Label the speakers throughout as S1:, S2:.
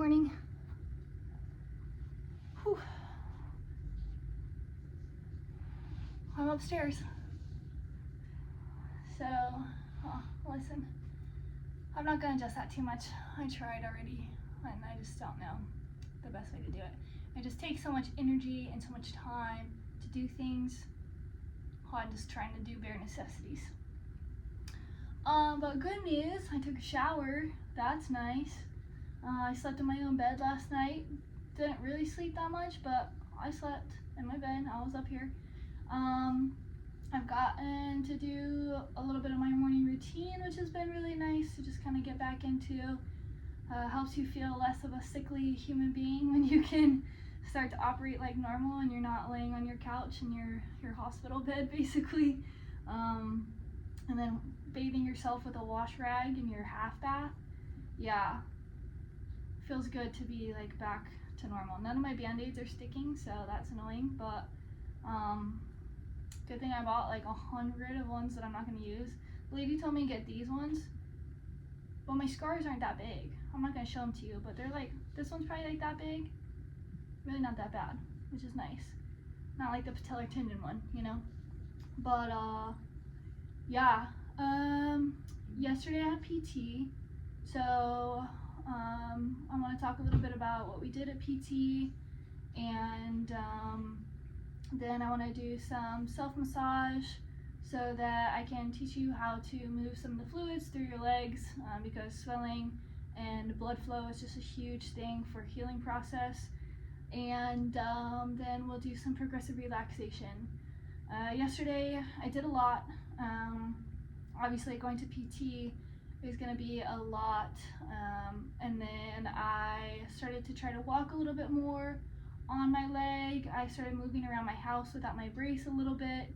S1: morning. Whew. I'm upstairs. So, listen, I'm not gonna adjust that too much. I tried already, and I just don't know the best way to do it. It just takes so much energy and so much time to do things. I'm just trying to do bare necessities. But good news, I took a shower. That's nice. I slept in my own bed last night. Didn't really sleep that much, but I slept in my bed. I was up here. I've gotten to do a little bit of my morning routine, which has been really nice to just kind of get back into. Helps you feel less of a sickly human being when you can start to operate like normal and you're not laying on your couch in your hospital bed, basically. And then bathing yourself with a wash rag in your half bath. Yeah, feels good to be like back to normal. None of my band-aids are sticking, so that's annoying, but good thing I bought like 100 of ones that I'm not going to use. The lady told me to get these ones, but my scars aren't that big. I'm not going to show them to you, but they're like, this one's probably like that big. Really not that bad, which is nice. Not like the patellar tendon one, you know. But yeah, yesterday I had PT, so I want to talk a little bit about what we did at PT, and then I want to do some self-massage so that I can teach you how to move some of the fluids through your legs, because swelling and blood flow is just a huge thing for healing process. And then we'll do some progressive relaxation. Yesterday I did a lot. Obviously going to PT is going to be a lot, and then I started to try to walk a little bit more on my leg. I started moving around my house without my brace a little bit.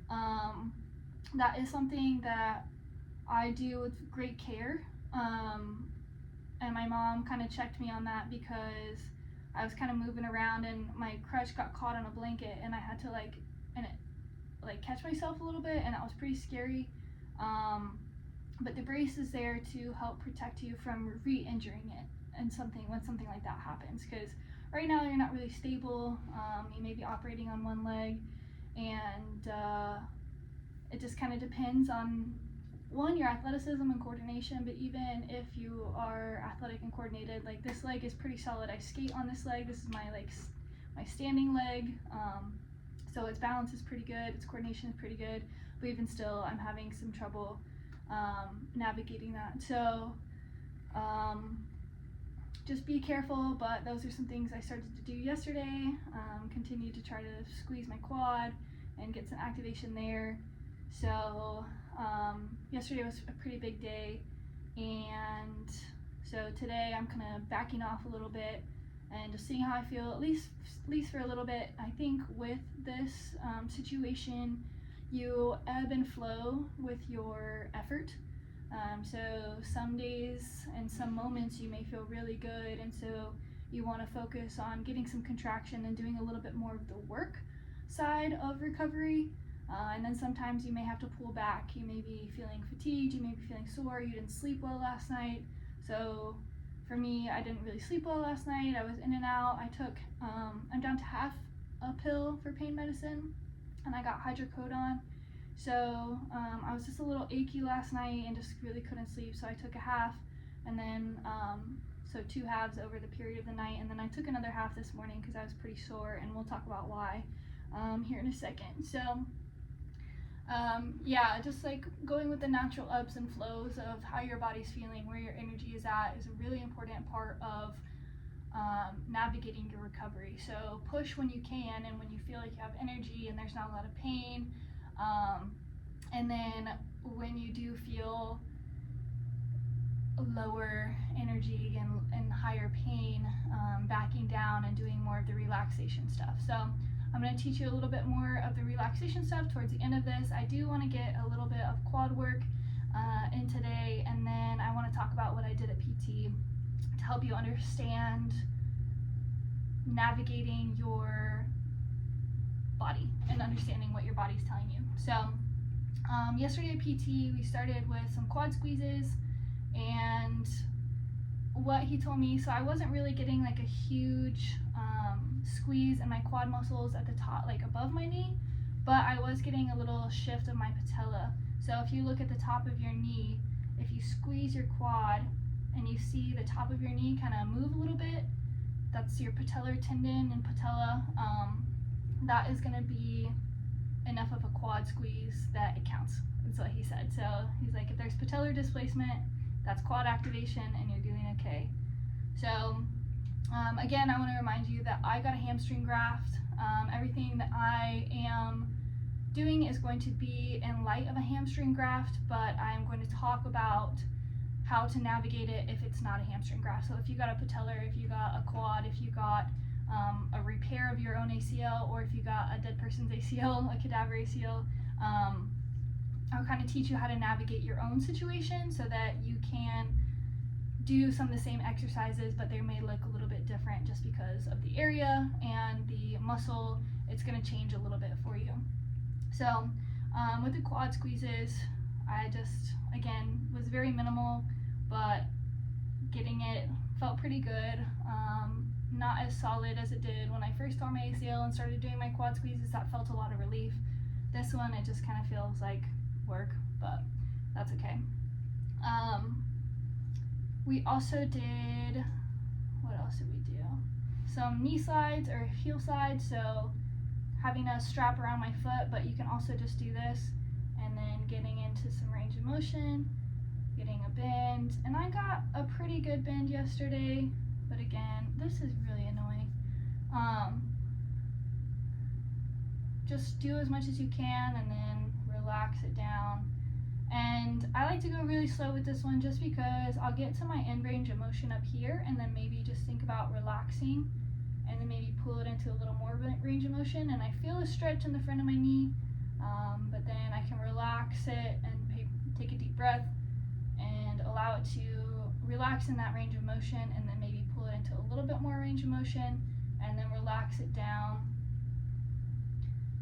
S1: That is something that I do with great care, and my mom kind of checked me on that because I was kind of moving around and my crutch got caught on a blanket and I had to catch myself a little bit, and that was pretty scary. But the brace is there to help protect you from re-injuring it and when something like that happens, because right now you're not really stable. You may be operating on one leg, and it just kind of depends on your athleticism and coordination. But even if you are athletic and coordinated, like this leg is pretty solid. I skate on this leg. This is my standing leg, so its balance is pretty good, its coordination is pretty good, but even still I'm having some trouble navigating that. So just be careful. But those are some things I started to do yesterday. Continue to try to squeeze my quad and get some activation there. So yesterday was a pretty big day, and so today I'm kind of backing off a little bit and just seeing how I feel, at least for a little bit. I think with this situation, you ebb and flow with your effort. So some days and some moments you may feel really good, and so you want to focus on getting some contraction and doing a little bit more of the work side of recovery. And then sometimes you may have to pull back. You may be feeling fatigued, you may be feeling sore, you didn't sleep well last night. So for me, I didn't really sleep well last night. I was in and out. I took, I'm down to half a pill for pain medicine, and I got hydrocodone. So I was just a little achy last night and just really couldn't sleep. So I took a half, and then so 2 halves over the period of the night, and then I took another half this morning because I was pretty sore, and we'll talk about why here in a second. So yeah, just like going with the natural ebbs and flows of how your body's feeling, where your energy is at, is a really important part of navigating your recovery. So push when you can and when you feel like you have energy and there's not a lot of pain, and then when you do feel lower energy and higher pain, backing down and doing more of the relaxation stuff. So I'm going to teach you a little bit more of the relaxation stuff towards the end of this. I do want to get a little bit of quad work in today, and then I want to talk about what I did at PT to help you understand navigating your body and understanding what your body's telling you. So yesterday at PT we started with some quad squeezes, and what he told me, so I wasn't really getting like a huge squeeze in my quad muscles at the top, like above my knee, but I was getting a little shift of my patella. So if you look at the top of your knee, if you squeeze your quad and you see the top of your knee kind of move a little bit, that's your patellar tendon and patella. That is going to be enough of a quad squeeze that it counts. That's what he said. So he's like, if there's patellar displacement, that's quad activation and you're doing okay. So again, I want to remind you that I got a hamstring graft. Everything that I am doing is going to be in light of a hamstring graft, but I'm going to talk about how to navigate it if it's not a hamstring graft. So if you got a patellar, if you got a quad, if you got a repair of your own ACL, or if you got a dead person's ACL, a cadaver ACL, I'll kind of teach you how to navigate your own situation so that you can do some of the same exercises, but they may look a little bit different just because of the area and the muscle. It's going to change a little bit for you. So with the quad squeezes, I just, again, was very minimal, but getting it felt pretty good. Not as solid as it did when I first tore my ACL and started doing my quad squeezes. That felt a lot of relief. This one, it just kind of feels like work, but that's okay. We also did, what else did we do? Some knee slides or heel slides, so having a strap around my foot, but you can also just do this, and then getting into some range of motion, getting a bend, and I got a pretty good bend yesterday, but again, this is really annoying. Just do as much as you can and then relax it down. And I like to go really slow with this one just because I'll get to my end range of motion up here and then maybe just think about relaxing and then maybe pull it into a little more range of motion, and I feel a stretch in the front of my knee, but then I can relax it and take a deep breath and allow it to relax in that range of motion, and then maybe pull it into a little bit more range of motion and then relax it down.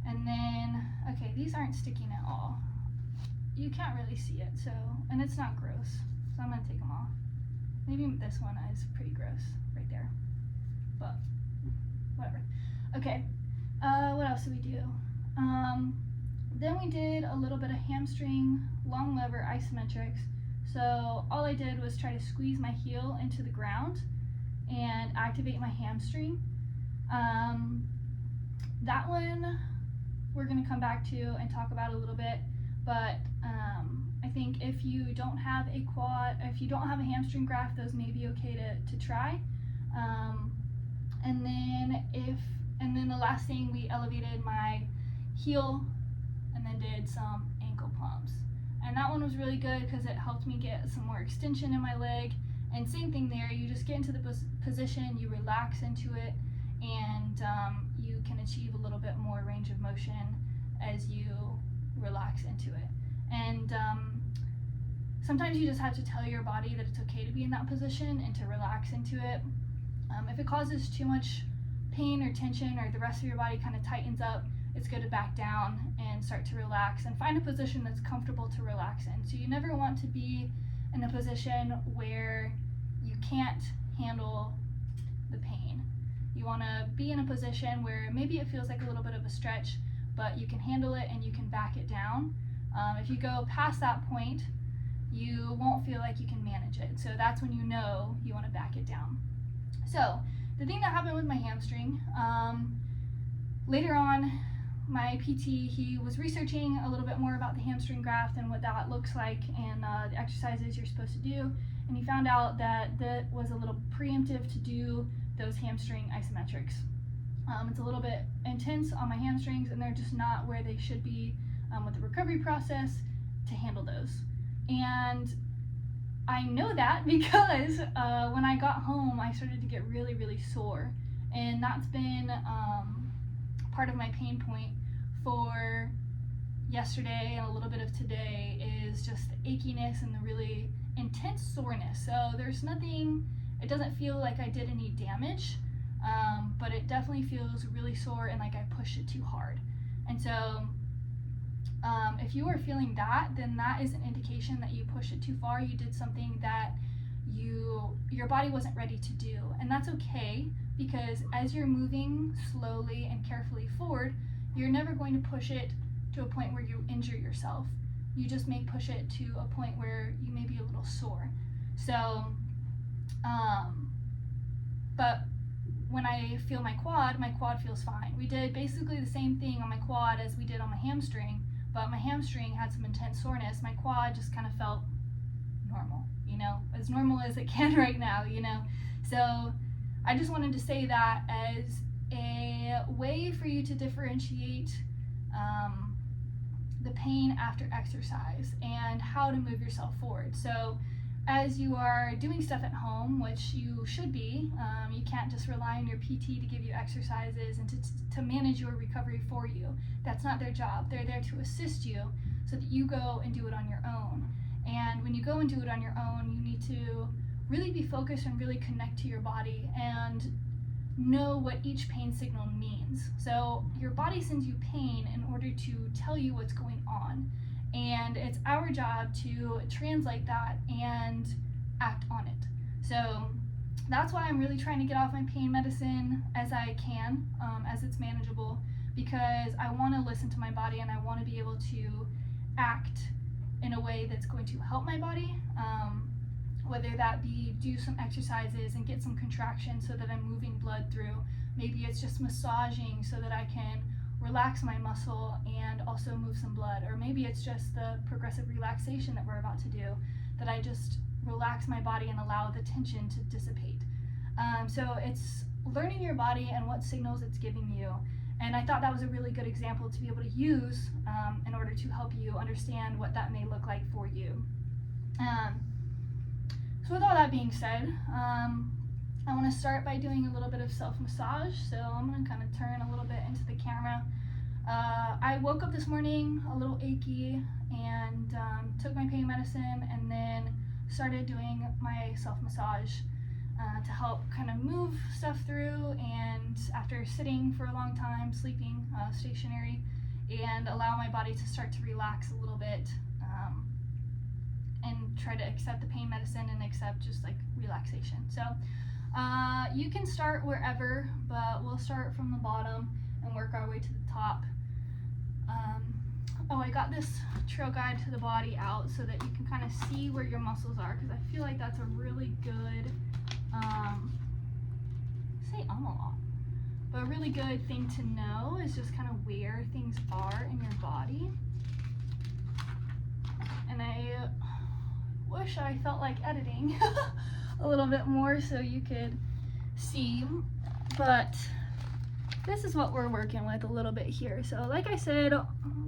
S1: And then, okay, these aren't sticking at all. You can't really see it, so, and it's not gross, so I'm gonna take them off. Maybe this one is pretty gross right there, but whatever. Okay, what else did we do? Then we did a little bit of hamstring long lever isometrics. So all I did was try to squeeze my heel into the ground and activate my hamstring. That one we're gonna come back to and talk about a little bit, but I think if you don't have a quad, if you don't have a hamstring graft, those may be okay to try. And then the last thing, we elevated my heel and then did some ankle pumps. And that one was really good because it helped me get some more extension in my leg. And same thing there, you just get into the position, you relax into it, and you can achieve a little bit more range of motion as you relax into it. And sometimes you just have to tell your body that it's okay to be in that position and to relax into it. If it causes too much pain or tension, or the rest of your body kind of tightens up, it's good to back down and start to relax and find a position that's comfortable to relax in. So you never want to be in a position where you can't handle the pain. You want to be in a position where maybe it feels like a little bit of a stretch, but you can handle it and you can back it down. If you go past that point, you won't feel like you can manage it. So that's when you know you want to back it down. So the thing that happened with my hamstring, later on, my PT, he was researching a little bit more about the hamstring graft and what that looks like and the exercises you're supposed to do. And he found out that that was a little preemptive to do those hamstring isometrics. It's a little bit intense on my hamstrings, and they're just not where they should be with the recovery process to handle those. And I know that because when I got home, I started to get really, really sore. And that's been part of my pain point for yesterday and a little bit of today, is just the achiness and the really intense soreness. So there's nothing, it doesn't feel like I did any damage, but it definitely feels really sore and like I pushed it too hard. And so if you are feeling that, then that is an indication that you pushed it too far. You did something that your body wasn't ready to do. And that's okay, because as you're moving slowly and carefully forward, you're never going to push it to a point where you injure yourself. You just may push it to a point where you may be a little sore. So, but when I feel my quad feels fine. We did basically the same thing on my quad as we did on my hamstring, but my hamstring had some intense soreness. My quad just kind of felt normal, as normal as it can right now, So I just wanted to say that as a way for you to differentiate the pain after exercise and how to move yourself forward. So as you are doing stuff at home, which you should be, you can't just rely on your PT to give you exercises and to manage your recovery for you. That's not their job. They're there to assist you so that you go and do it on your own. And when you go and do it on your own, you need to really be focused and really connect to your body and know what each pain signal means. So your body sends you pain in order to tell you what's going on. And it's our job to translate that and act on it. So that's why I'm really trying to get off my pain medicine as I can, as it's manageable, because I want to listen to my body and I want to be able to act in a way that's going to help my body, whether that be do some exercises and get some contraction so that I'm moving blood through. Maybe it's just massaging so that I can relax my muscle and also move some blood, or maybe it's just the progressive relaxation that we're about to do, that I just relax my body and allow the tension to dissipate. So it's learning your body and what signals it's giving you, and I thought that was a really good example to be able to use in order to help you understand what that may look like for you. So with all that being said, I want to start by doing a little bit of self-massage. So I'm going to kind of turn a little bit into the camera. I woke up this morning a little achy and took my pain medicine and then started doing my self-massage to help kind of move stuff through, and after sitting for a long time, sleeping stationary, and allow my body to start to relax a little bit, and try to accept the pain medicine and accept just like relaxation. So you can start wherever, but we'll start from the bottom and work our way to the top. I got this trail guide to the body out so that you can kind of see where your muscles are, because I feel like that's a really good, say a lot, but a really good thing to know is just kind of where things are in your body. And I wish I felt like editing a little bit more so you could see, but this is what we're working with a little bit here. So like I said,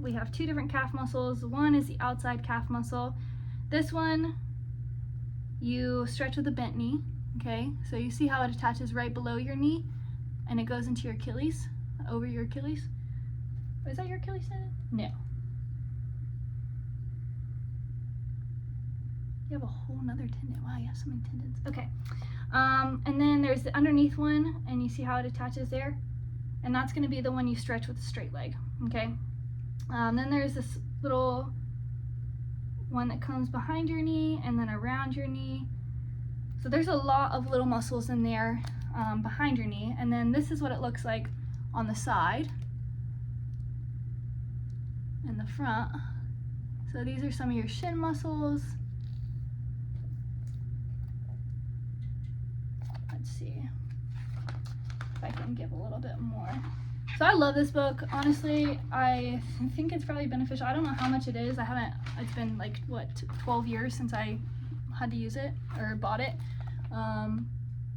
S1: we have two different calf muscles. One is the outside calf muscle. This one you stretch with a bent knee, okay? So you see how it attaches right below your knee and it goes into your Achilles, over your Achilles. Is that your Achilles tendon? No. You have a whole nother tendon. Wow, you have so many tendons. Okay. And then there's the underneath one, and you see how it attaches there? And that's going to be the one you stretch with a straight leg, okay? Then there's this little one that comes behind your knee and then around your knee. So there's a lot of little muscles in there behind your knee. And then this is what it looks like on the side and the front. So these are some of your shin muscles. Let's see if I can give a little bit more. So I love this book. Honestly, I think it's probably beneficial. I don't know how much it is. It's been like, 12 years since I had to use it or bought it.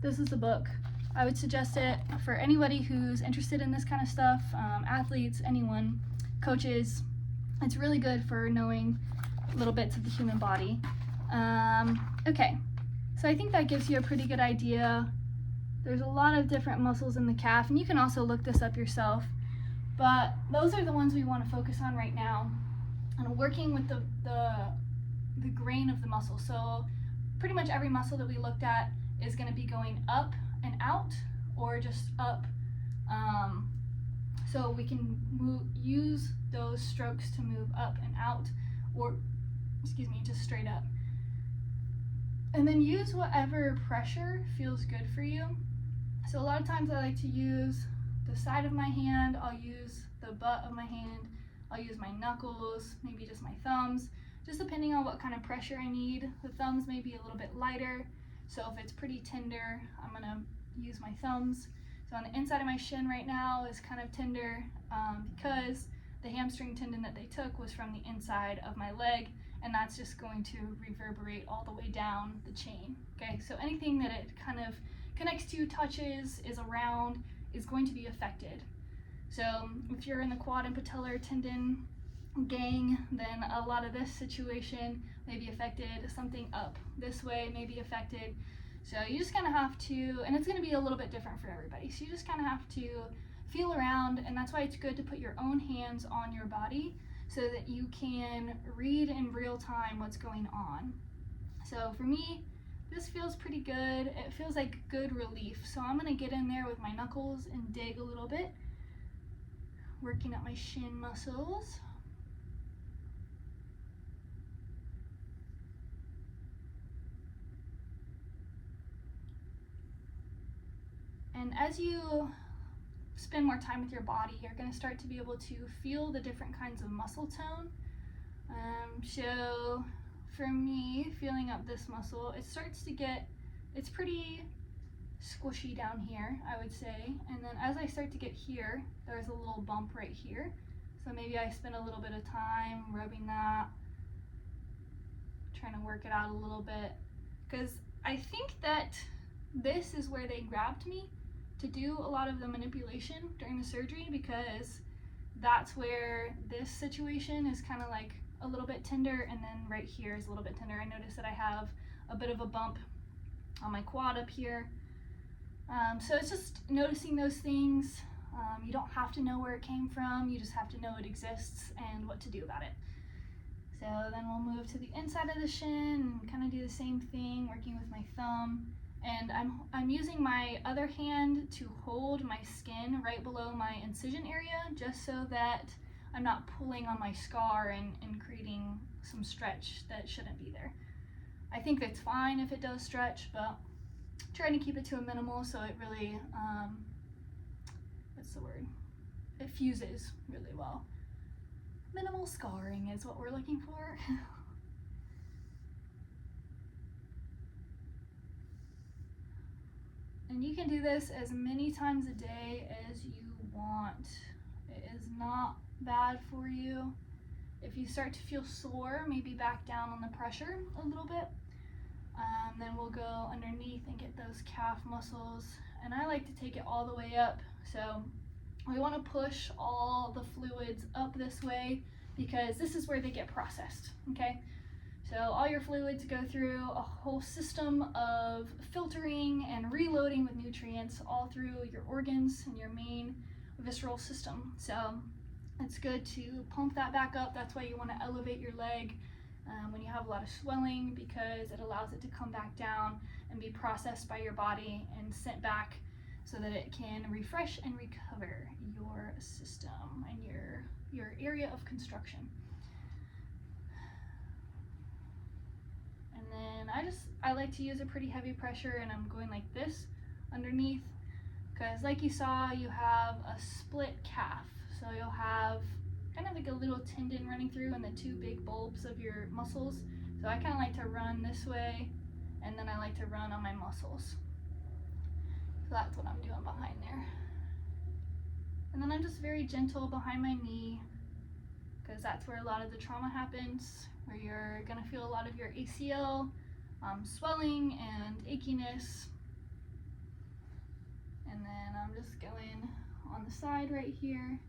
S1: This is the book. I would suggest it for anybody who's interested in this kind of stuff, athletes, anyone, coaches. It's really good for knowing little bits of the human body. Okay, so I think that gives you a pretty good idea. There's a lot of different muscles in the calf, and you can also look this up yourself, but those are the ones we want to focus on right now, and working with the grain of the muscle. So pretty much every muscle that we looked at is going to be going up and out, or just up, so we can use those strokes to move up and out, or just straight up. And then use whatever pressure feels good for you. So a lot of times I like to use the side of my hand, I'll use the butt of my hand, I'll use my knuckles, maybe just my thumbs, just depending on what kind of pressure I need. The thumbs may be a little bit lighter, so if it's pretty tender, I'm gonna use my thumbs. So on the inside of my shin right now is kind of tender because the hamstring tendon that they took was from the inside of my leg, and that's just going to reverberate all the way down the chain. Okay, so anything that it kind of connects to, touches, is around, is going to be affected. So if you're in the quad and patellar tendon gang, then a lot of this situation may be affected. Something up this way may be affected. So you just kind of have to, and it's going to be a little bit different for everybody, so you just kind of have to feel around, and that's why it's good to put your own hands on your body so that you can read in real time what's going on. So for me, this feels pretty good. It feels like good relief. So I'm gonna get in there with my knuckles and dig a little bit, working up my shin muscles. And as you spend more time with your body, you're going to start to be able to feel the different kinds of muscle tone. So for me, feeling up this muscle, it starts to get, it's pretty squishy down here, I would say. And then as I start to get here, there's a little bump right here. So maybe I spend a little bit of time rubbing that, trying to work it out a little bit. Because I think that this is where they grabbed me to do a lot of the manipulation during the surgery, because that's where this situation is kind of like a little bit tender, and then right here is a little bit tender. I noticed that I have a bit of a bump on my quad up here. So it's just noticing those things. You don't have to know where it came from, you just have to know it exists and what to do about it. So then we'll move to the inside of the shin and kind of do the same thing, working with my thumb. And I'm using my other hand to hold my skin right below my incision area, just so that I'm not pulling on my scar and creating some stretch that shouldn't be there. I think it's fine if it does stretch, but trying to keep it to a minimal so it really, what's the word? It fuses really well. Minimal scarring is what we're looking for. And you can do this as many times a day as you want. It is not bad for you. If you start to feel sore, maybe back down on the pressure a little bit. Then we'll go underneath and get those calf muscles. And I like to take it all the way up. So we want to push all the fluids up this way, because this is where they get processed, okay? So all your fluids go through a whole system of filtering and reloading with nutrients all through your organs and your main visceral system. So it's good to pump that back up. That's why you want to elevate your leg when you have a lot of swelling, because it allows it to come back down and be processed by your body and sent back so that it can refresh and recover your system and your area of construction. And then I like to use a pretty heavy pressure, and I'm going like this underneath, because like you saw, you have a split calf. So you'll have kind of like a little tendon running through and the two big bulbs of your muscles. So I kind of like to run this way, and then I like to run on my muscles. So that's what I'm doing behind there. And then I'm just very gentle behind my knee, because that's where a lot of the trauma happens, where you're gonna feel a lot of your ACL swelling and achiness. And then I'm just going on the side right here,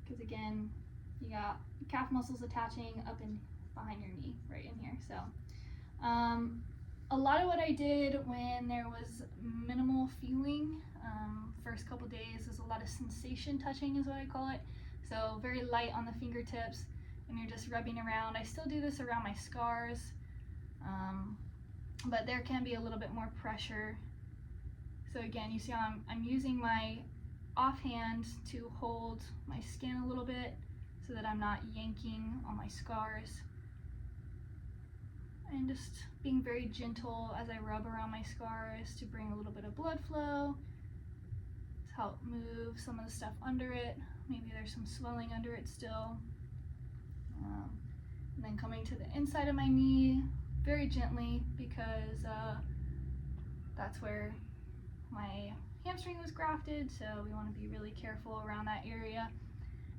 S1: because again, you got calf muscles attaching up and behind your knee, right in here. So a lot of what I did when there was minimal feeling, first couple days, is a lot of sensation touching is what I call it. So very light on the fingertips, and you're just rubbing around. I still do this around my scars, but there can be a little bit more pressure. So again, you see how I'm using my offhand to hold my skin a little bit so that I'm not yanking on my scars. and just being very gentle as I rub around my scars to bring a little bit of blood flow, to help move some of the stuff under it. Maybe there's some swelling under it still. And then coming to the inside of my knee very gently, because that's where my hamstring was grafted, so we want to be really careful around that area.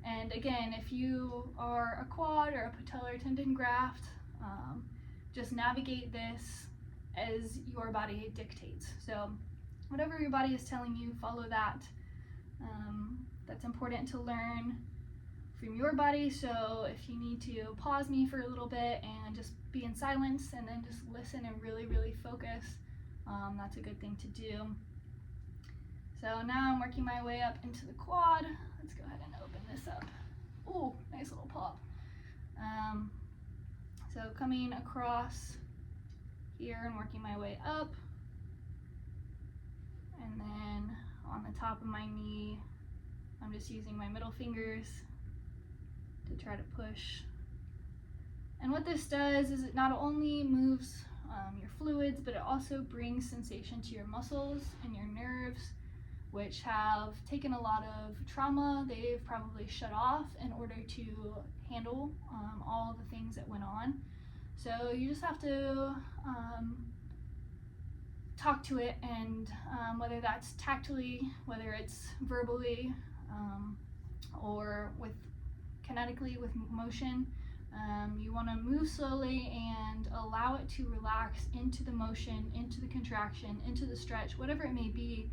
S1: And again, if you are a quad or a patellar tendon graft, just navigate this as your body dictates. So whatever your body is telling you, follow that. That's important to learn from your body. So if you need to pause me for a little bit and just be in silence and then just listen and really, really focus, that's a good thing to do. So now I'm working my way up into the quad. Let's go ahead and open this up. Ooh, nice little pop. So coming across here and working my way up. And then on the top of my knee, I'm just using my middle fingers to try to push. And what this does is it not only moves your fluids, but it also brings sensation to your muscles and your nerves, which have taken a lot of trauma. They've probably shut off in order to handle all the things that went on. So you just have to talk to it, and whether that's tactily, whether it's verbally, or with kinetically with motion, you want to move slowly and allow it to relax into the motion, into the contraction, into the stretch, whatever it may be,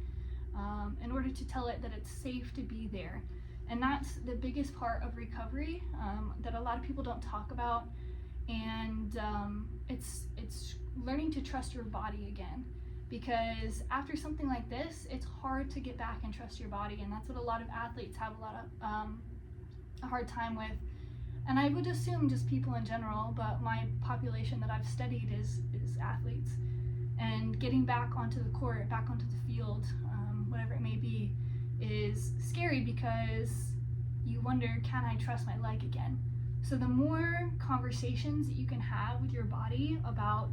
S1: in order to tell it that it's safe to be there. And that's the biggest part of recovery that a lot of people don't talk about. And it's learning to trust your body again, because after something like this, it's hard to get back and trust your body, and that's what a lot of athletes have a hard time with. And I would assume just people in general, but my population that I've studied is athletes. And getting back onto the court, back onto the field, whatever it may be, is scary, because you wonder, can I trust my leg again? So the more conversations that you can have with your body about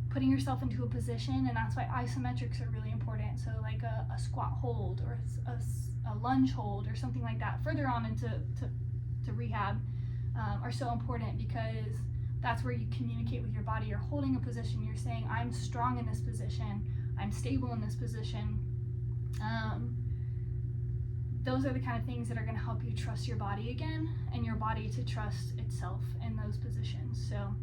S1: putting yourself into a position, and that's why isometrics are really important. So like a squat hold or a lunge hold or something like that, further on into rehab, are so important, because that's where you communicate with your body. You're holding a position, you're saying, I'm strong in this position, I'm stable in this position. Those are the kind of things that are going to help you trust your body again, and your body to trust itself in those positions. So,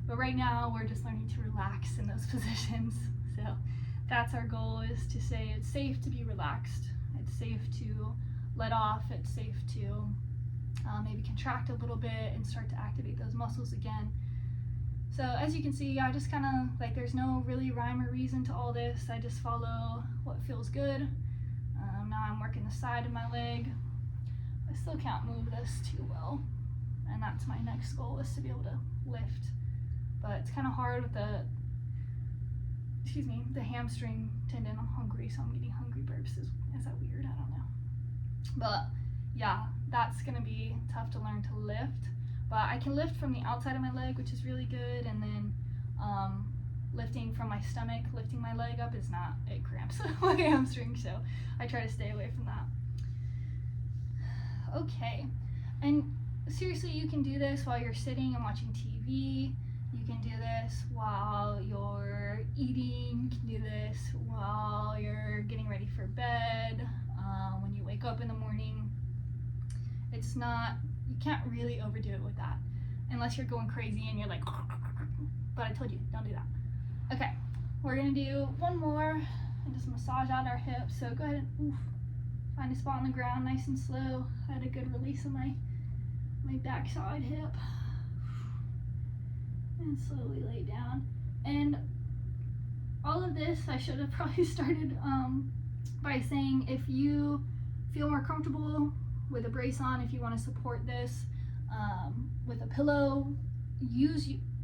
S1: but right now we're just learning to relax in those positions. So that's our goal, is to say it's safe to be relaxed. It's safe to let off. It's safe to maybe contract a little bit and start to activate those muscles again. So as you can see, I just kind of, like, there's no really rhyme or reason to all this. I just follow what feels good. Now I'm working the side of my leg. I still can't move this too well, and that's my next goal, is to be able to lift. But it's kind of hard with the hamstring tendon. I'm hungry, so I'm getting hungry burps. Is that weird? I don't know. But yeah, that's gonna be tough to learn to lift. But I can lift from the outside of my leg, which is really good, and then lifting from my stomach, lifting my leg up is not, it cramps my hamstring, so I try to stay away from that. Okay, and seriously, you can do this while you're sitting and watching TV. You can do this while you're eating. You can do this while you're getting ready for bed, when you wake up in the morning. It's not, you can't really overdo it with that, unless you're going crazy and you're like, but I told you, don't do that. Okay, we're gonna do one more and just massage out our hips. So go ahead and find a spot on the ground, nice and slow. I had a good release of my backside hip. And slowly lay down. And all of this, I should have probably started by saying, if you feel more comfortable with a brace on, if you want to support this with a pillow,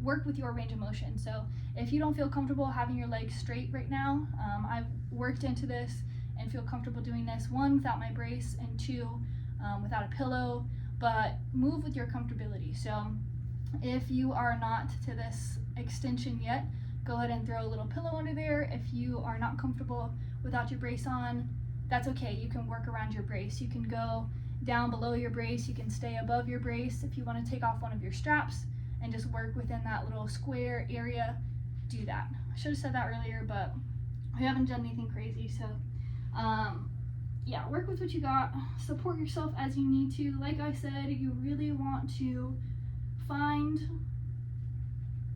S1: work with your range of motion. So if you don't feel comfortable having your legs straight right now, I've worked into this and feel comfortable doing this, one, without my brace, and two, without a pillow, but move with your comfortability. So If you are not to this extension yet, go ahead and throw a little pillow under there. If you are not comfortable without your brace on, that's okay. You can work around your brace. You can go down below your brace. You can stay above your brace. If you want to take off one of your straps and just work within that little square area, do that. I should have said that earlier, but we haven't done anything crazy. So yeah, work with what you got. Support yourself as you need to. Like I said, you really want to find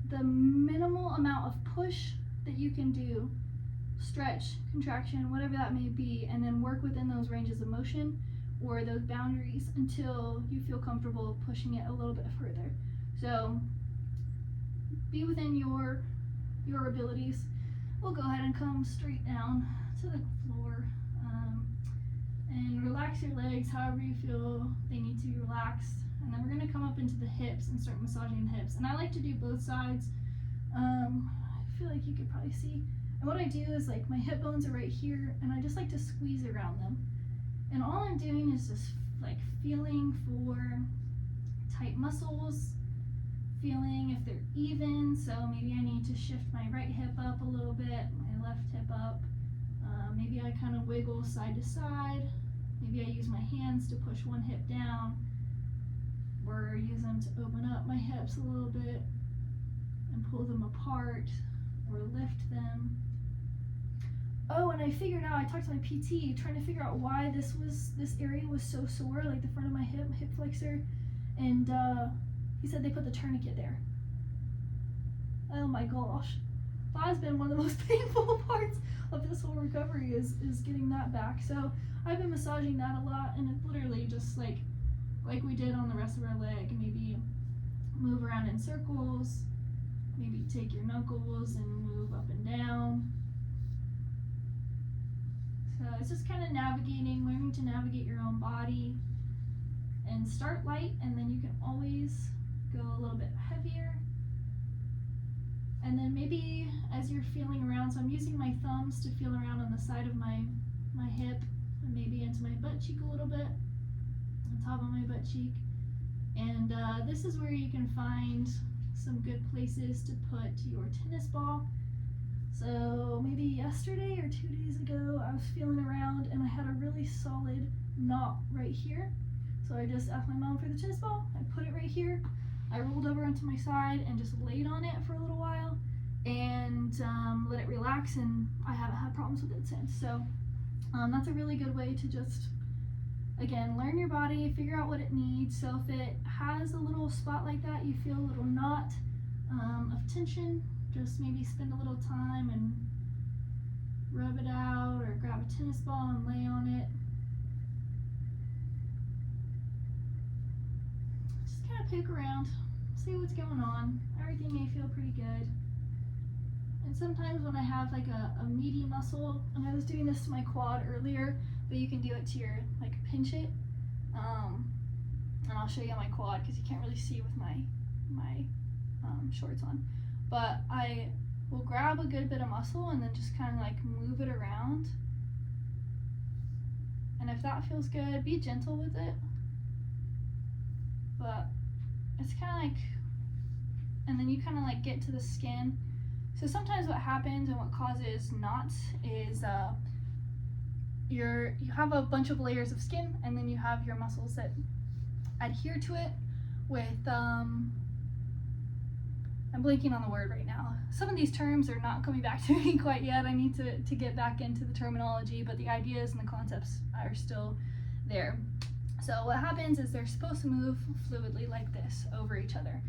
S1: the minimal amount of push that you can do, stretch, contraction, whatever that may be, and then work within those ranges of motion or those boundaries until you feel comfortable pushing it a little bit further. So be within your abilities. We'll go ahead and come straight down to the floor, and relax your legs however you feel they need to be relaxed. And then we're going to come up into the hips and start massaging the hips. And I like to do both sides. I feel like you could probably see. And what I do is, like, my hip bones are right here, and I just like to squeeze around them. And all I'm doing is just like feeling for tight muscles, feeling if they're even. So maybe I need to shift my right hip up a little bit, my left hip up. Maybe I kind of wiggle side to side. Maybe I use my hands to push one hip down, or use them to open up my hips a little bit and pull them apart or lift them. Oh, and I figured out, I talked to my PT trying to figure out why this area was so sore, like the front of my hip flexor, and he said they put the tourniquet there. Oh my gosh. That has been one of the most painful parts of this whole recovery is getting that back. So I've been massaging that a lot, and it literally just like we did on the rest of our leg, maybe move around in circles, maybe take your knuckles and move up and down. So it's just kind of learning to navigate your own body, and start light, and then you can always go a little bit heavier. And then maybe as you're feeling around, so I'm using my thumbs to feel around on the side of my hip, and maybe into my butt cheek a little bit, on top of my butt cheek. And this is where you can find some good places to put your tennis ball. So maybe yesterday or 2 days ago, I was feeling around and I had a really solid knot right here. So I just asked my mom for the tennis ball. I put it right here. I rolled over onto my side and just laid on it for a little while and let it relax, and I haven't had problems with it since. So that's a really good way to just, again, learn your body, figure out what it needs. So if it has a little spot like that, you feel a little knot of tension, just maybe spend a little time and rub it out, or grab a tennis ball and lay on it. Just kind of poke around, see what's going on. Everything may feel pretty good. And sometimes when I have like a meaty muscle, and I was doing this to my quad earlier, but you can do it to your, like, pinch it. And I'll show you on my quad because you can't really see with my shorts on. But I will grab a good bit of muscle and then just kind of like move it around. And if that feels good, be gentle with it. But it's kind of like, and then you kind of like get to the skin. So sometimes what happens and what causes knots is you have a bunch of layers of skin, and then you have your muscles that adhere to it with I'm blanking on the word right now. Some of these terms are not coming back to me quite yet. I need to get back into the terminology, but the ideas and the concepts are still there. So what happens is they're supposed to move fluidly like this over each other.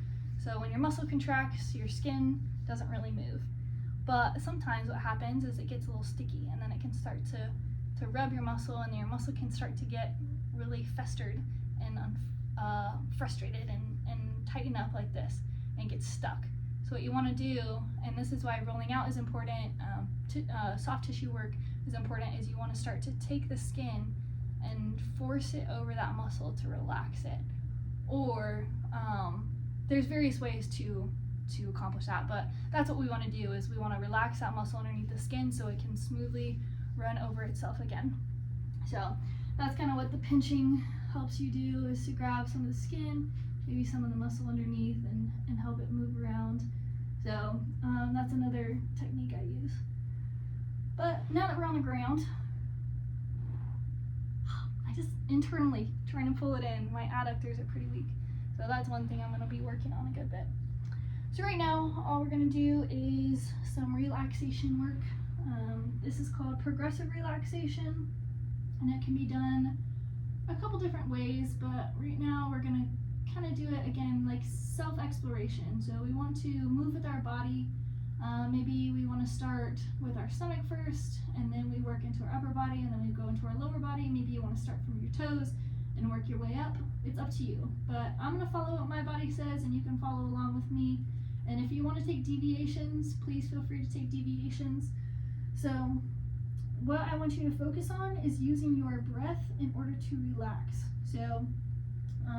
S1: So when your muscle contracts, your skin doesn't really move. But sometimes what happens is it gets a little sticky, and then it can start to rub your muscle, and your muscle can start to get really festered and frustrated and tighten up like this and get stuck. So what you want to do, and this is why rolling out is important, soft tissue work is important, is you want to start to take the skin and force it over that muscle to relax it. Or there's various ways to accomplish that, but that's what we want to do, is we want to relax that muscle underneath the skin so it can smoothly run over itself again. So that's kind of what the pinching helps you do, is to grab some of the skin, maybe some of the muscle underneath and help it move around. So that's another technique I use. But now that we're on the ground, I just internally trying to pull it in. My adductors are pretty weak. So that's one thing I'm going to be working on a good bit. So right now, all we're going to do is some relaxation work. This is called progressive relaxation, and it can be done a couple different ways, but right now we're going to kind of do it again like self-exploration. So we want to move with our body. Maybe we want to start with our stomach first, and then we work into our upper body, and then we go into our lower body. Maybe you want to start from your toes and work your way up. It's up to you, but I'm going to follow what my body says, and you can follow along with me. And if you want to take deviations, please feel free to take deviations. So what I want you to focus on is using your breath in order to relax. So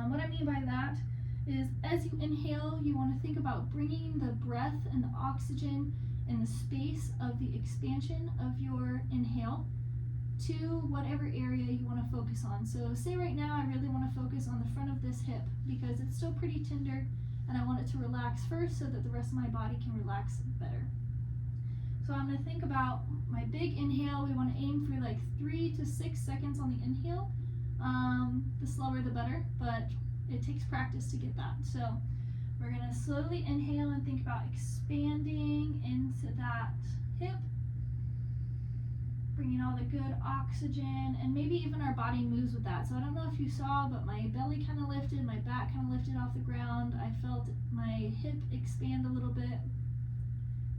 S1: what I mean by that is, as you inhale, you want to think about bringing the breath and the oxygen and the space of the expansion of your inhale to whatever area you want to focus on. So say right now I really want to focus on the front of this hip because it's still pretty tender, and I want it to relax first so that the rest of my body can relax better. So I'm going to think about my big inhale. We want to aim for like 3 to 6 seconds on the inhale. The slower the better, but it takes practice to get that. So we're going to slowly inhale and think about expanding into that hip, bringing all the good oxygen, and maybe even our body moves with that. So I don't know if you saw, but my belly kind of lifted, my back kind of lifted off the ground. I felt my hip expand a little bit.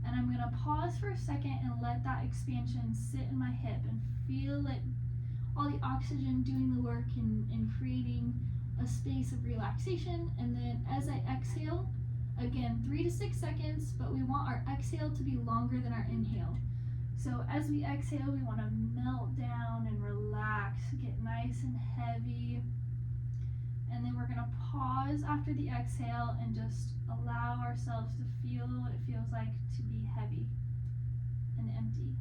S1: And I'm going to pause for a second and let that expansion sit in my hip and feel it, all the oxygen doing the work and creating a space of relaxation. And then as I exhale, again, 3 to 6 seconds, but we want our exhale to be longer than our inhale. So as we exhale, we want to melt down and relax, get nice and heavy. And then we're going to pause after the exhale and just allow ourselves to feel what it feels like to be heavy and empty.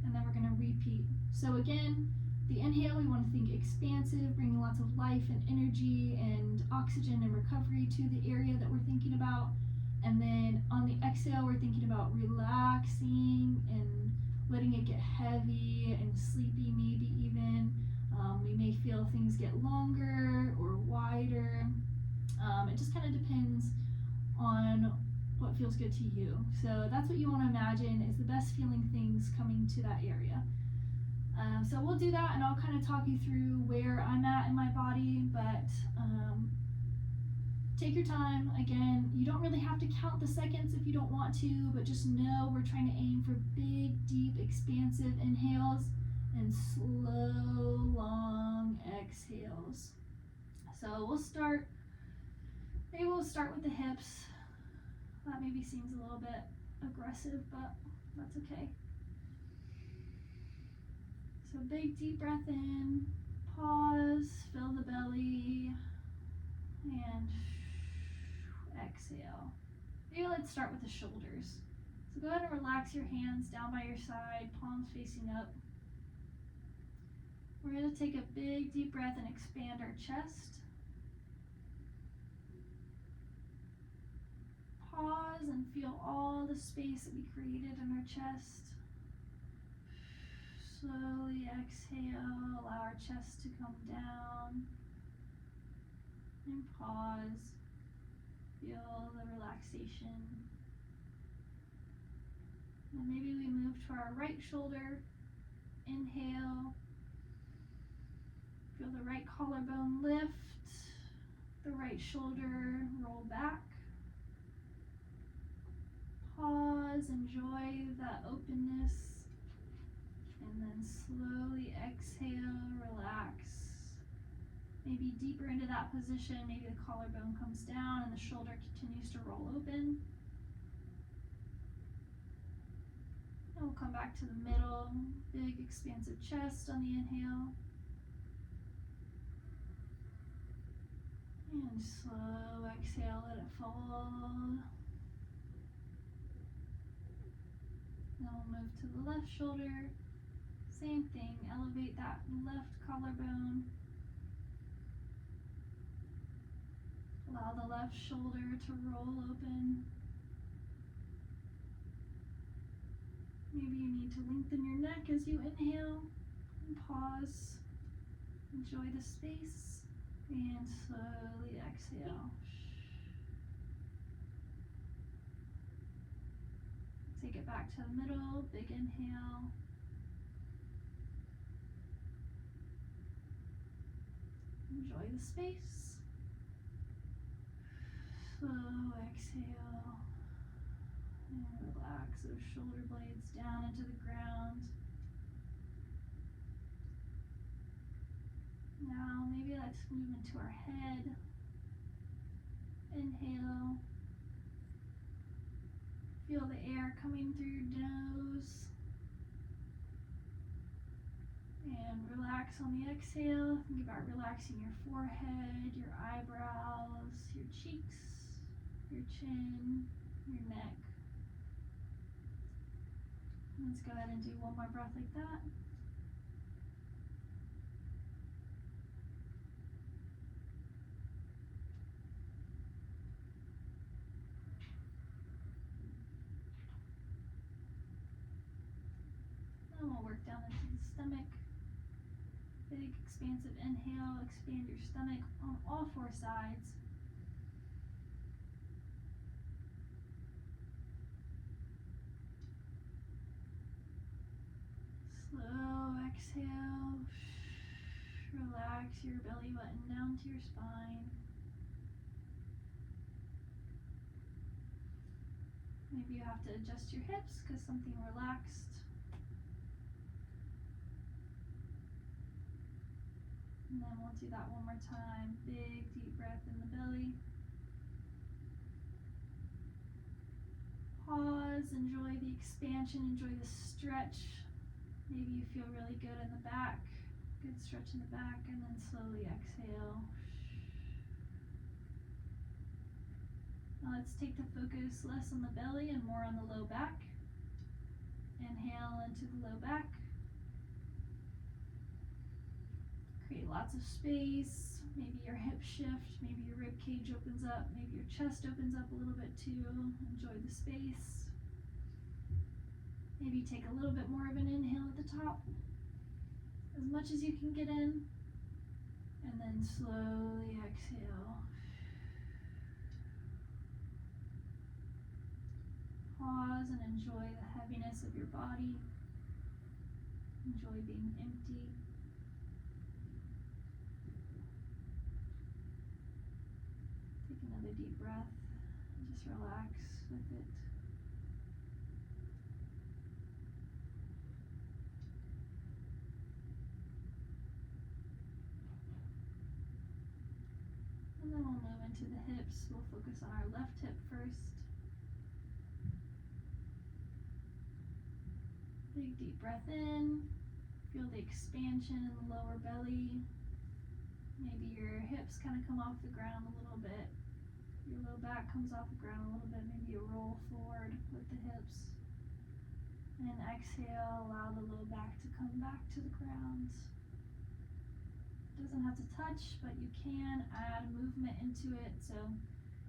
S1: And then we're going to repeat. So again, the inhale, we want to think expansive, bringing lots of life and energy and oxygen and recovery to the area that we're thinking about. And then on the exhale, we're thinking about relaxing and letting it get heavy and sleepy, maybe even. We may feel things get longer or wider. It just kind of depends on what feels good to you. So that's what you want to imagine is the best feeling things coming to that area. So we'll do that, and I'll kind of talk you through where I'm at in my body, but take your time. Again, you don't really have to count the seconds if you don't want to, but just know we're trying to aim for big, deep, expansive inhales and slow, long exhales. So we'll start with the hips. That maybe seems a little bit aggressive, but that's okay. So big deep breath in, pause, fill the belly, and exhale. Maybe let's start with the shoulders. So go ahead and relax your hands down by your side, palms facing up. We're going to take a big deep breath and expand our chest. Pause and feel all the space that we created in our chest. Slowly exhale, allow our chest to come down. And pause. Feel the relaxation. And maybe we move to our right shoulder. Inhale. Feel the right collarbone lift. The right shoulder roll back. Pause, enjoy that openness. And then slowly exhale, relax. Maybe deeper into that position, maybe the collarbone comes down and the shoulder continues to roll open. And we'll come back to the middle, big expansive chest on the inhale. And slow exhale, let it fall. Then we'll move to the left shoulder. Same thing, elevate that left collarbone. Allow the left shoulder to roll open. Maybe you need to lengthen your neck as you inhale and pause. Enjoy the space and slowly exhale. Take it back to the middle, big inhale. Enjoy the space. Slow exhale. And relax those shoulder blades down into the ground. Now maybe let's move into our head. Inhale. Feel the air coming through your nose. And relax on the exhale. Think about relaxing your forehead, your eyebrows, your cheeks, your chin, your neck. Let's go ahead and do one more breath like that. And we'll work down into the stomach. Big expansive inhale, expand your stomach on all four sides. Slow exhale. Relax your belly button down to your spine. Maybe you have to adjust your hips because something relaxed. And then we'll do that one more time. Big deep breath in the belly. Pause, enjoy the expansion, enjoy the stretch. Maybe you feel really good in the back. Good stretch in the back, and then slowly exhale. Now let's take the focus less on the belly and more on the low back. Inhale into the low back. Create lots of space. Maybe your hips shift, maybe your rib cage opens up, maybe your chest opens up a little bit too. Enjoy the space. Maybe take a little bit more of an inhale at the top, as much as you can get in, and then slowly exhale. Pause and enjoy the heaviness of your body. Enjoy being empty. Take another deep breath and just relax with it. And then we'll move into the hips. We'll focus on our left hip first. Big deep breath in. Feel the expansion in the lower belly. Maybe your hips kind of come off the ground a little bit. Your low back comes off the ground a little bit. Maybe you roll forward with the hips. And exhale, allow the low back to come back to the ground. Doesn't have to touch, but you can add movement into it. So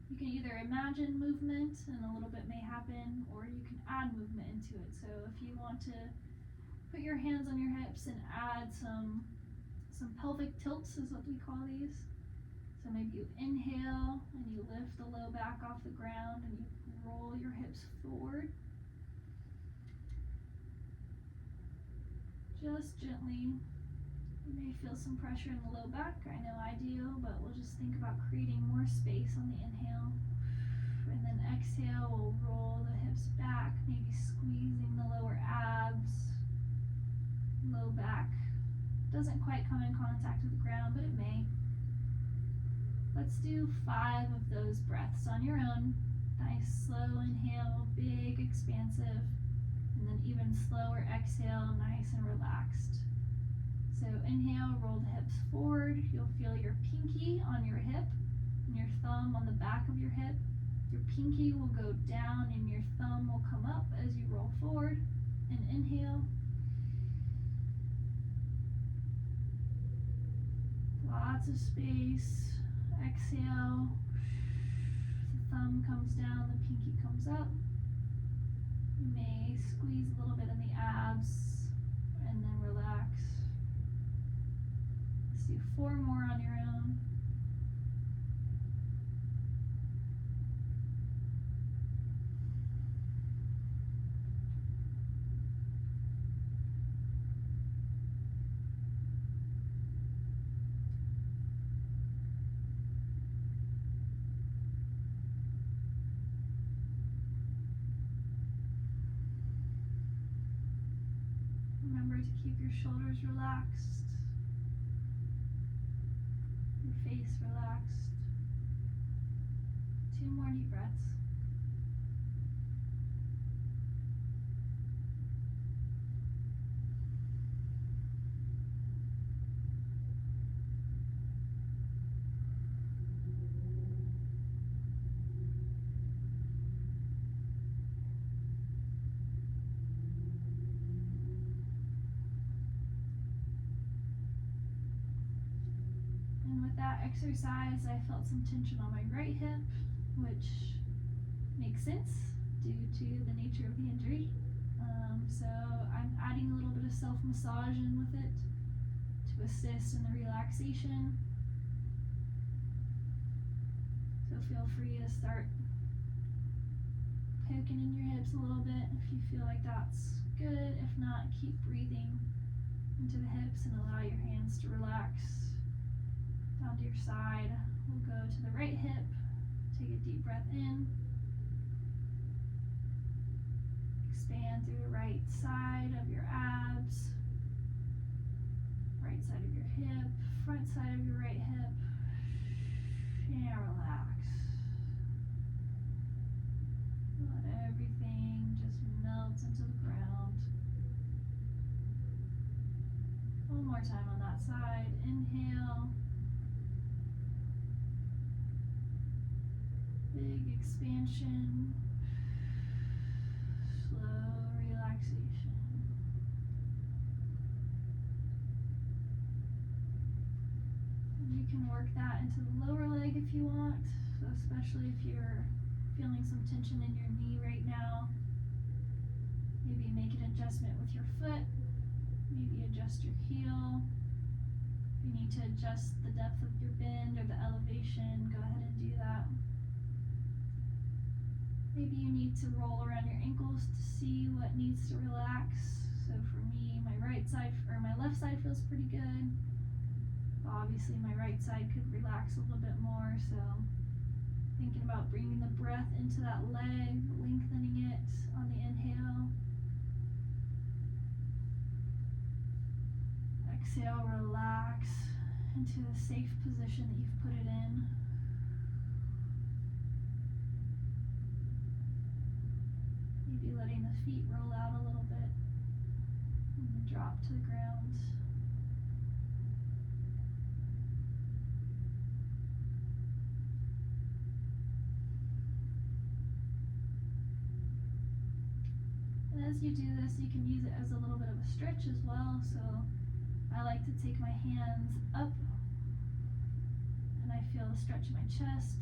S1: you can either imagine movement and a little bit may happen, or you can add movement into it. So if you want to put your hands on your hips and add some pelvic tilts is what we call these. So maybe you inhale and you lift the low back off the ground and you roll your hips forward. Just gently. You may feel some pressure in the low back. I know ideal, but we'll just think about creating more space on the inhale. And then exhale, we'll roll the hips back, maybe squeezing the lower abs, low back. Doesn't quite come in contact with the ground, but it may. Let's do 5 of those breaths on your own. Nice slow inhale, big expansive, and then even slower exhale, nice and relaxed. So inhale, roll the hips forward. You'll feel your pinky on your hip and your thumb on the back of your hip. Your pinky will go down and your thumb will come up as you roll forward. And inhale. Lots of space. Exhale. The thumb comes down, the pinky comes up. You may squeeze a little bit in the abs and then relax. Let's do 4 more on your own. Remember to keep your shoulders relaxed, your face relaxed. 2 more deep breaths. And with that exercise, I felt some tension on my right hip, which makes sense due to the nature of the injury. So I'm adding a little bit of self-massage in with it to assist in the relaxation. So feel free to start poking in your hips a little bit if you feel like that's good. If not, keep breathing into the hips and allow your hands to relax down to your side. We'll go to the right hip. Take a deep breath in. Expand through the right side of your abs, right side of your hip, front side of your right hip, and relax. Let everything just melt into the ground. One more time on that side. Inhale. Big expansion. Slow relaxation. And you can work that into the lower leg if you want, so especially if you're feeling some tension in your knee right now. Maybe make an adjustment with your foot. Maybe adjust your heel. If you need to adjust the depth of your bend or the elevation, go ahead and do that. Maybe you need to roll around your ankles to see what needs to relax. So for me, my right side or my left side feels pretty good. Obviously my right side could relax a little bit more, so thinking about bringing the breath into that leg, lengthening it on the inhale. Exhale, relax into the safe position that you've put it in. Maybe letting the feet roll out a little bit and then drop to the ground. And as you do this, you can use it as a little bit of a stretch as well. So I like to take my hands up and I feel the stretch in my chest.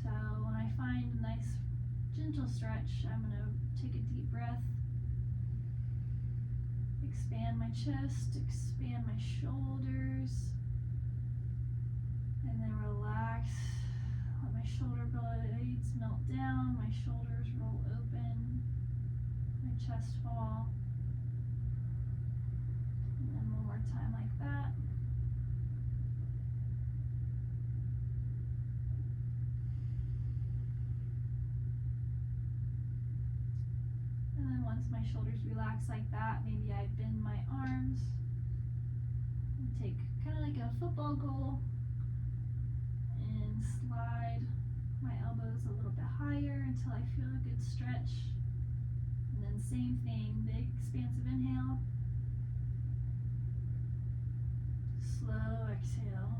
S1: So when I find a nice gentle stretch, I'm going to take a deep breath, expand my chest, expand my shoulders, and then relax. Let my shoulder blades melt down, my shoulders roll open, my chest fall. And then one more time like that. And then once my shoulders relax like that, maybe I bend my arms and take kind of like a football goal and slide my elbows a little bit higher until I feel a good stretch. And then same thing, big expansive inhale, slow exhale.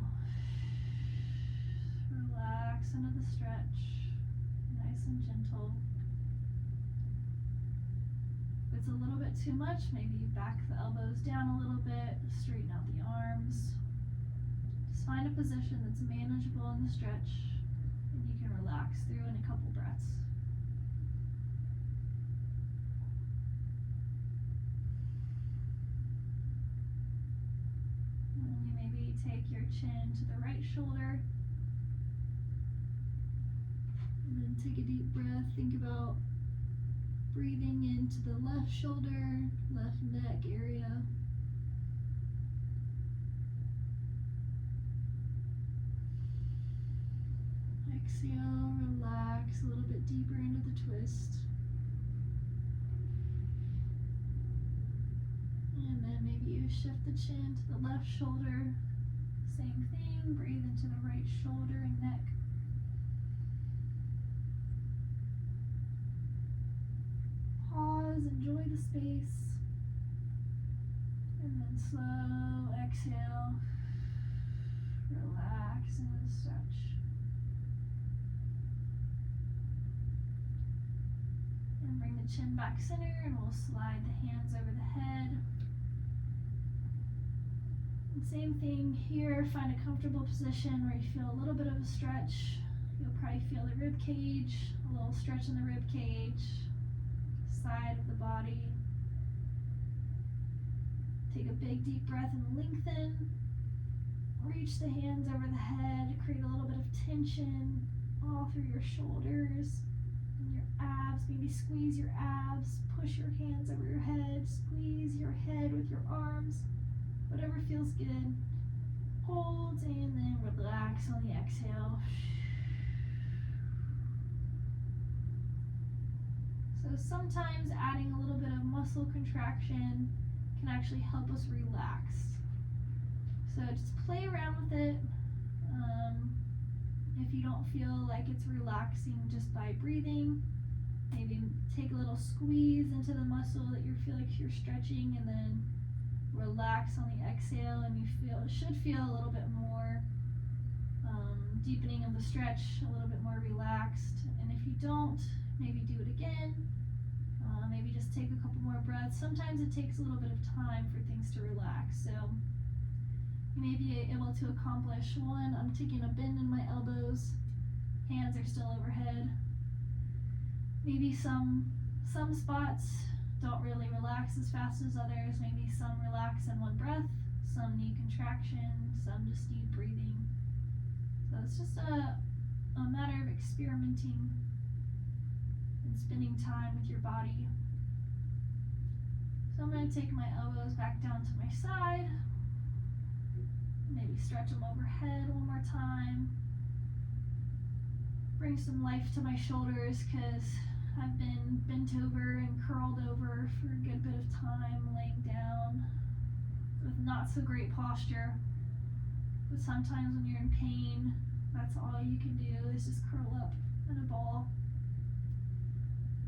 S1: Relax into the stretch, nice and gentle. If it's a little bit too much, maybe you back the elbows down a little bit, straighten out the arms. Just Just find a position that's manageable in the stretch and you can relax through in a couple breaths. And you maybe take your chin to the right shoulder. And then take a deep breath. Think about breathing into the left shoulder, left neck area. Exhale, relax a little bit deeper into the twist. And then maybe you shift the chin to the left shoulder. Same thing, breathe into the right shoulder and neck. Pause, enjoy the space. And then slow exhale. Relax into the stretch. And bring the chin back center and we'll slide the hands over the head. And same thing here, find a comfortable position where you feel a little bit of a stretch. You'll probably feel the rib cage, a little stretch in the rib cage, side of the body. Take a big deep breath and lengthen. Reach the hands over the head, create a little bit of tension all through your shoulders and your abs. Maybe squeeze your abs, push your hands over your head, squeeze your head with your arms, whatever feels good. Hold and then relax on the exhale. So sometimes adding a little bit of muscle contraction can actually help us relax. So just play around with it. If you don't feel like it's relaxing just by breathing, maybe take a little squeeze into the muscle that you feel like you're stretching and then relax on the exhale, and you should feel a little bit more deepening of the stretch, a little bit more relaxed. And if you don't, maybe do it again. Maybe just take a couple more breaths. Sometimes it takes a little bit of time for things to relax. So you may be able to accomplish one. I'm taking a bend in my elbows. Hands are still overhead. Maybe some spots don't really relax as fast as others. Maybe some relax in one breath, some need contraction, some just need breathing. So it's just a matter of experimenting and spending time with your body. So I'm going to take my elbows back down to my side. Maybe stretch them overhead one more time. Bring some life to my shoulders because I've been bent over and curled over for a good bit of time, laying down with not so great posture. But sometimes when you're in pain, that's all you can do is just curl up in a ball.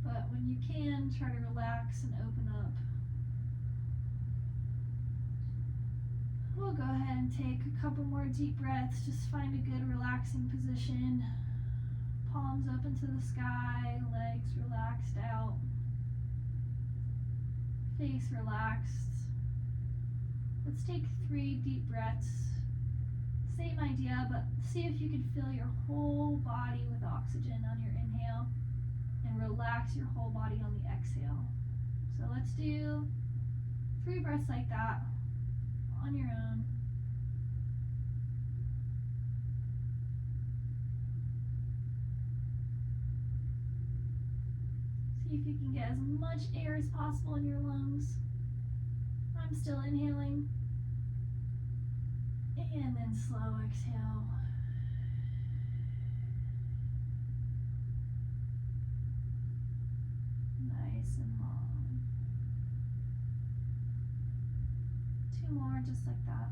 S1: But when you can, try to relax and open up. We'll go ahead and take a couple more deep breaths. Just find a good relaxing position. Palms up into the sky, legs relaxed out, face relaxed. Let's take 3 deep breaths. Same idea, but see if you can fill your whole body with oxygen on your inhale and relax your whole body on the exhale. So let's do 3 breaths like that on your own. See if you can get as much air as possible in your lungs. I'm still inhaling. And then slow exhale. Nice and long. 2 more just like that.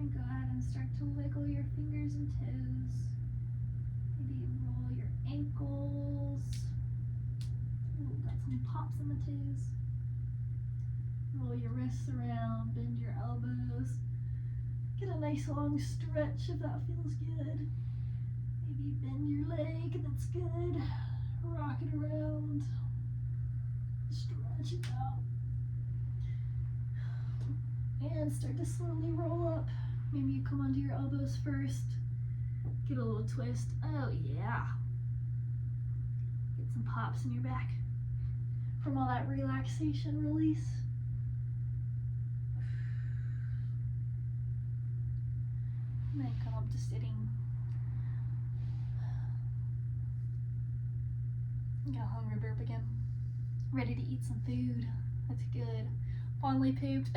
S1: And go ahead and start to wiggle your fingers and toes. Maybe roll your ankles. Ooh, got some pops in the toes. Roll your wrists around, bend your elbows. Get a nice long stretch if that feels good. Maybe bend your leg, that's good. Rock it around. Stretch it out. And start to slowly roll up. Maybe you come onto your elbows first. Get a little twist. Oh yeah. Get some pops in your back from all that relaxation release. And then come up to sitting. Got a hungry burp again. Ready to eat some food. That's good. Fondly pooped.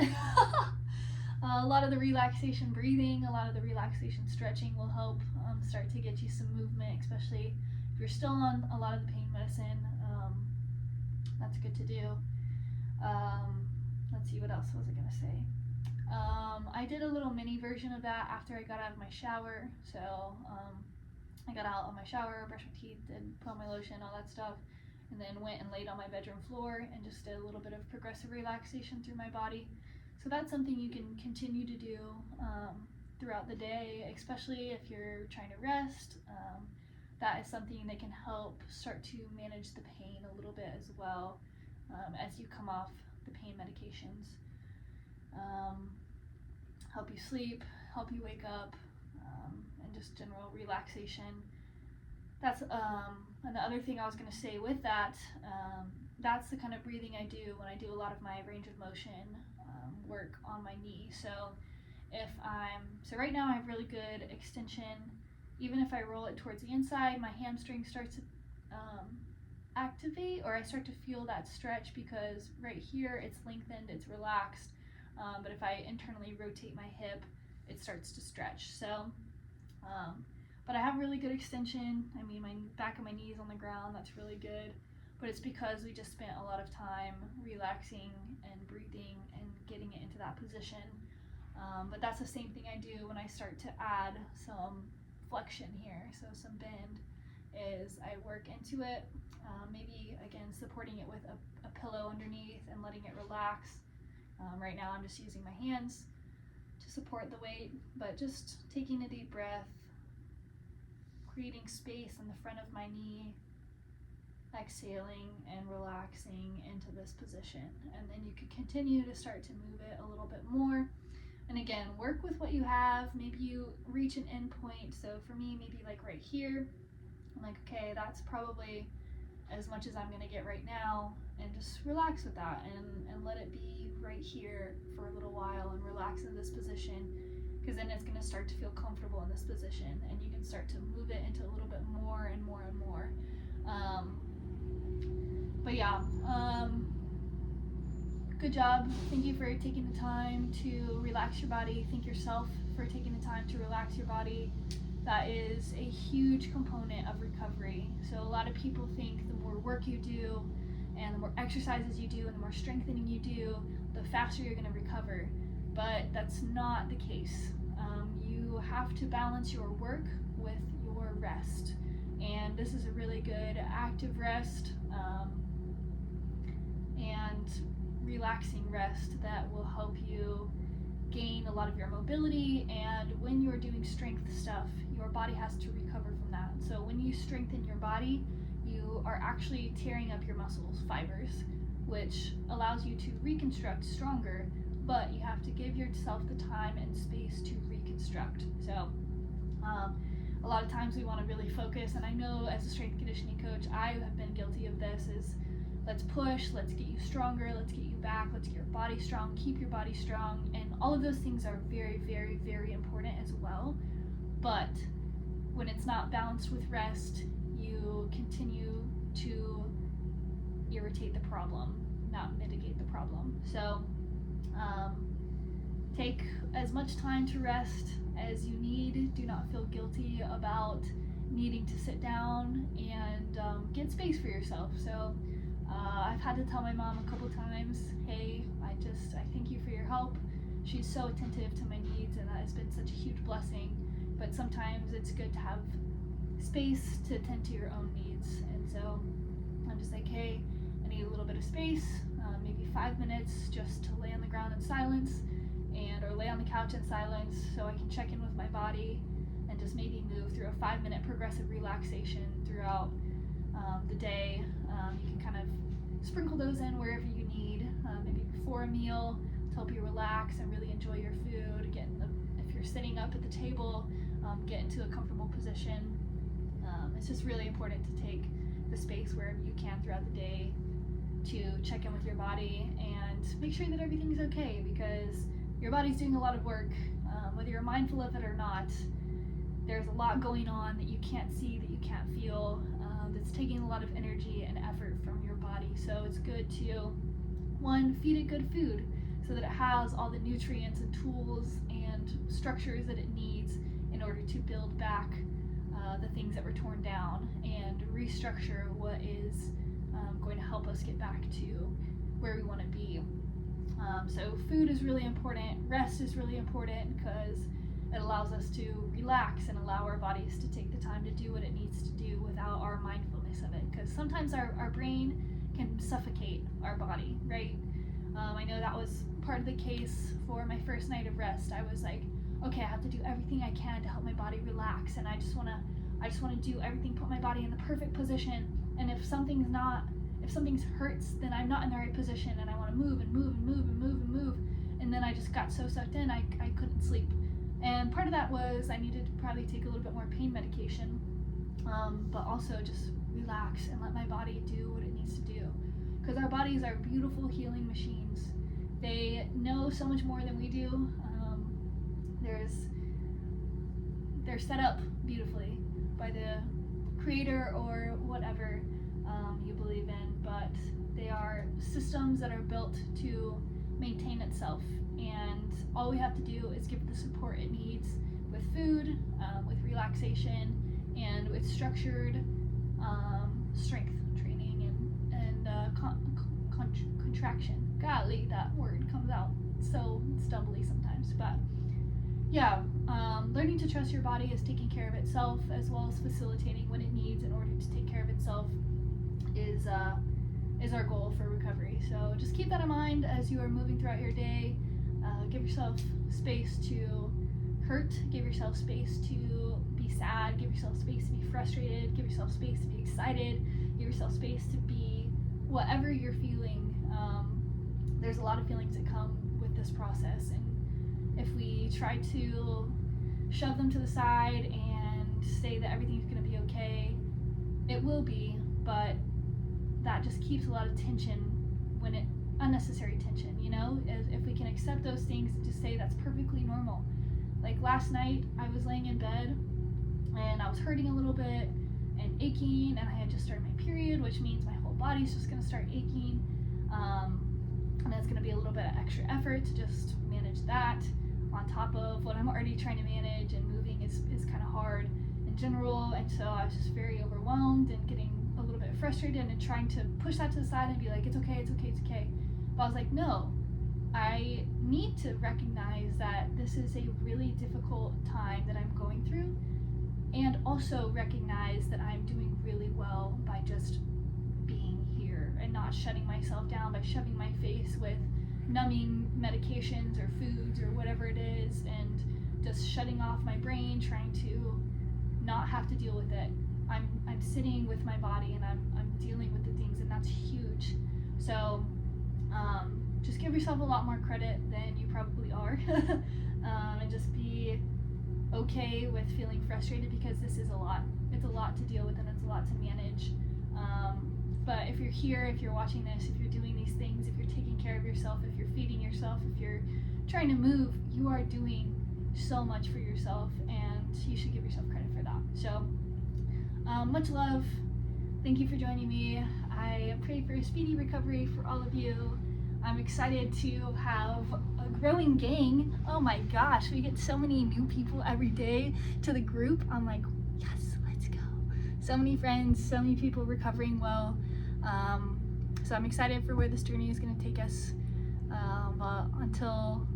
S1: A lot of the relaxation breathing, a lot of the relaxation stretching will help start to get you some movement, especially if you're still on a lot of the pain medicine. That's good to do. Let's see, what else was I gonna say? I did a little mini version of that after I got out of my shower. So I got out of my shower, brushed my teeth, and put on my lotion, all that stuff, and then went and laid on my bedroom floor and just did a little bit of progressive relaxation through my body. So that's something you can continue to do throughout the day, especially if you're trying to rest. That is something that can help start to manage the pain a little bit as well as you come off the pain medications. Help you sleep, help you wake up, and just general relaxation. That's and the other thing I was going to say with that, that's the kind of breathing I do when I do a lot of my range of motion work on my knee. So right now I have really good extension. Even if I roll it towards the inside, my hamstring starts to activate, or I start to feel that stretch because right here it's lengthened, it's relaxed. But if I internally rotate my hip, it starts to stretch. So, but I have really good extension. I mean, my back of my knee is on the ground, that's really good. But it's because we just spent a lot of time relaxing and breathing and getting it into that position. But that's the same thing I do when I start to add some flexion here, so some bend, is I work into it, maybe again supporting it with a pillow underneath and letting it relax. Right now I'm just using my hands to support the weight, but just taking a deep breath, creating space in the front of my knee, exhaling and relaxing into this position. And then you can continue to start to move it a little bit more. And again, work with what you have. Maybe you reach an end point. So for me, maybe like right here, I'm like, okay, that's probably as much as I'm gonna get right now, and just relax with that and let it be right here for a little while and relax in this position, because then it's gonna start to feel comfortable in this position and you can start to move it into a little bit more and more and more. But yeah, good job. Thank you for taking the time to relax your body. Thank yourself for taking the time to relax your body. That is a huge component of recovery. So a lot of people think the more work you do and the more exercises you do and the more strengthening you do, the faster you're going to recover. But that's not the case. You have to balance your work with your rest. And this is a really good active rest and relaxing rest that will help you gain a lot of your mobility. And when you're doing strength stuff, your body has to recover from that. So when you strengthen your body, you are actually tearing up your muscles fibers, which allows you to reconstruct stronger, but you have to give yourself the time and space to reconstruct. So a lot of times we want to really focus, and I know as a strength conditioning coach, I have been guilty of this, is let's push, let's get you stronger, let's get you back, let's get your body strong, keep your body strong, and all of those things are very, very, very important as well. But when it's not balanced with rest, you continue to irritate the problem, not mitigate the problem. So take as much time to rest as you need. Do not feel guilty about needing to sit down and get space for yourself. So I've had to tell my mom a couple times, hey, I thank you for your help. she's so attentive to my needs, and that has been such a huge blessing. But sometimes it's good to have space to attend to your own needs. And so I'm just like, hey, I need a little bit of space, maybe 5 minutes just to lay on the ground in silence, or lay on the couch in silence, so I can check in with my body and just maybe move through a 5-minute progressive relaxation throughout the day. You can kind of sprinkle those in wherever you need, maybe before a meal to help you relax and really enjoy your food. If you're sitting up at the table, get into a comfortable position. It's just really important to take the space wherever you can throughout the day to check in with your body and make sure that everything's okay, because your body's doing a lot of work, whether you're mindful of it or not. There's a lot going on that you can't see, that you can't feel, that's taking a lot of energy and effort from your body. So it's good to, one, feed it good food so that it has all the nutrients and tools and structures that it needs in order to build back the things that were torn down and restructure what is going to help us get back to where we want to be. So food is really important, rest is really important, because it allows us to relax and allow our bodies to take the time to do what it needs to do without our mindfulness of it, because sometimes our brain can suffocate our body, right? I know that was part of the case for my first night of rest. I was like, okay, I have to do everything I can to help my body relax, and I just want to do everything, put my body in the perfect position, and if something hurts, then I'm not in the right position, and I want to move and move and move and move and move, and then I just got so sucked in I couldn't sleep. And part of that was I needed to probably take a little bit more pain medication, but also just relax and let my body do what it needs to do, because our bodies are beautiful healing machines. They know so much more than we do. They're set up beautifully by the creator or whatever you believe in, but they are systems that are built to maintain itself, and all we have to do is give it the support it needs with food, with relaxation, and with structured strength training and contraction. Golly, that word comes out so stumbly sometimes, but yeah, learning to trust your body is taking care of itself, as well as facilitating what it needs in order to take care of itself is our goal for recovery. So just keep that in mind as you are moving throughout your day. Give yourself space to hurt, give yourself space to be sad, give yourself space to be frustrated, give yourself space to be excited, give yourself space to be whatever you're feeling. There's a lot of feelings that come with this process, and if we try to shove them to the side and say that everything's going to be okay, it will be, but that just keeps a lot of tension, unnecessary tension, you know? If we can accept those things and just say that's perfectly normal. Like last night, I was laying in bed and I was hurting a little bit and aching, and I had just started my period, which means my whole body's just going to start aching, and it's going to be a little bit of extra effort to just manage that on top of what I'm already trying to manage, and moving is kind of hard in general. And so I was just very overwhelmed and getting a little bit frustrated and trying to push that to the side and be like, it's okay. But I was like, no, I need to recognize that this is a really difficult time that I'm going through, and also recognize that I'm doing really well by just being here and not shutting myself down by shoving my face with numbing medications or foods or whatever it is, and just shutting off my brain, trying to not have to deal with it. I'm sitting with my body, and I'm dealing with the things, and that's huge. So just give yourself a lot more credit than you probably are, and just be okay with feeling frustrated, because this is a lot. It's a lot to deal with, and it's a lot to manage. But if you're here, if you're watching this, if you're doing these things, if you're taking care of yourself, if you're feeding yourself, if you're trying to move, you are doing so much for yourself, and you should give yourself credit for that. So much love. Thank you for joining me. I pray for a speedy recovery for all of you. I'm excited to have a growing gang. Oh my gosh, we get so many new people every day to the group. I'm like, yes, let's go. So many friends, so many people recovering well. So I'm excited for where this journey is going to take us until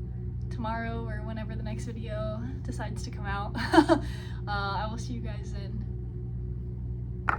S1: tomorrow or whenever the next video decides to come out. I will see you guys then.